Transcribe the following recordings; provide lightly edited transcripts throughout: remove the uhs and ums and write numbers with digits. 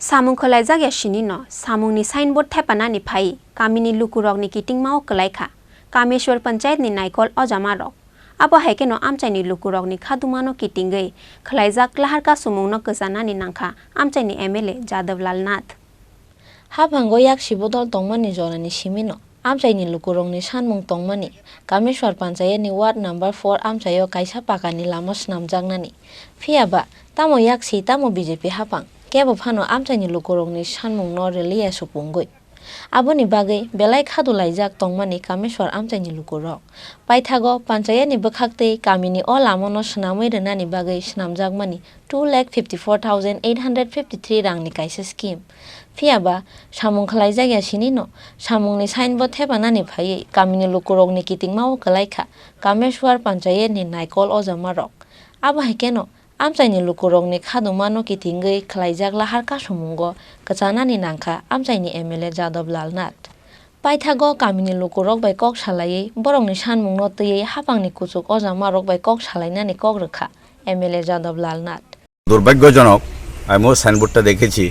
Samung Khalaizak Chini no Samungni signboard Thepanani Phaiwi Kamini Lukurokni Kitingmao Kwlaikha Kameshwar Panchayat ni naikol ojamarok abo haike no amchaini Lukurokni khadumano kitingai Khalaizak laharka sumungno kazanani nangkha amchaini MLA Jadavlal Nath Habango yak shibodol tongmani jorani shimino amchaini Lukurokni sanmung tongmani Kameshwar Panchayat ni ward number 4 amchayo kaisa pakani lamos namjagnani phiaba tamo yak si tamo BJP hapang kebo phano amchaini Lukurokni sanmung no relia supungoi aboni bagai belai khadulaijak tongmani Kameshwar amchaini Lukurok paithago Panchayat ni bakhakte Kamini o lamono snamoi renani bagai snamjakmani 2,54,853 rangni kaisa scheme phiaba samung khalaijak Chini no samungni signboard Thepanani Phaiwi Kamini Lukurokni Kitingmao Kwlaikha Kameshwar Panchayat ni naikol ojamarok abo haikeno amchaini Lukurokni khadumano kitingai khlaijak laharka sumungo kachanani nangkha amchaini MLA Jadavlal Nath paithago Kamini Lukurok bai kok salai borokni sanmung no tei hapangni kuchuk ojamarok bai kok salainani kok rekha MLA Jadavlal Nath দুর্ভাগ্যজনক আমিও সাইনবোর্ডটা দেখেছি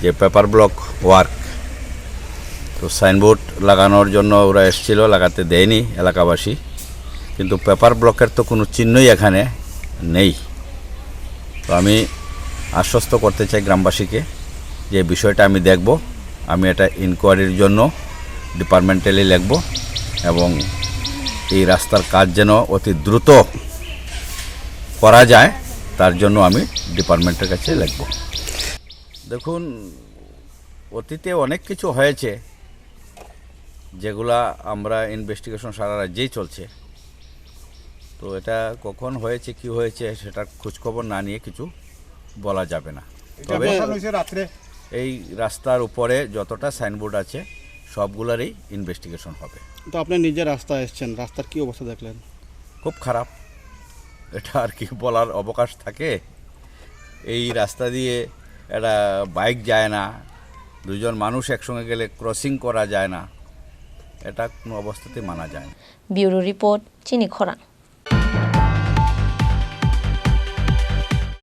যে paper block work তো signboard লাগানোর জন্য ওরা এসেছিল লাগাতে দেয়নি এলাকাবাসী কিন্তু পেপার ব্লকের তো কোনো চিহ্নই এখানে নেই তো আমি আশ্বস্ত করতে চাই গ্রামবাসীকে যে বিষয়টা আমি দেখব আমি এটা ইনকোয়ারির জন্য ডিপার্টমেন্টালি লিখব এবং এই রাস্তার কাজ যেন অতি দ্রুত করা যায় তার জন্য আমি ডিপার্টমেন্টের কাছে লিখব দেখুন অতীতে অনেক কিছু হয়েছে যেগুলা আমরা ইনভেস্টিগেশন সারা রাজ্যেই চলছে তো এটা কখন হয়েছে কি হয়েছে সেটার খোঁজখবর না নিয়ে কিছু বলা যাবে না তবে এই রাস্তার উপরে যতটা সাইনবোর্ড আছে সবগুলারই ইনভেস্টিগেশন হবে তো আপনি নিজে রাস্তা এসেছেন রাস্তার কি অবস্থা দেখলেন খুব খারাপ এটা আর কি বলার অবকাশ থাকে এই রাস্তা দিয়ে একটা বাইক যায় না দুজন মানুষ একসঙ্গে গেলে ক্রসিং করা যায় না এটা কোনো অবস্থাতেই মানা যায় না ব্যুরো রিপোর্ট চিনি খরাং।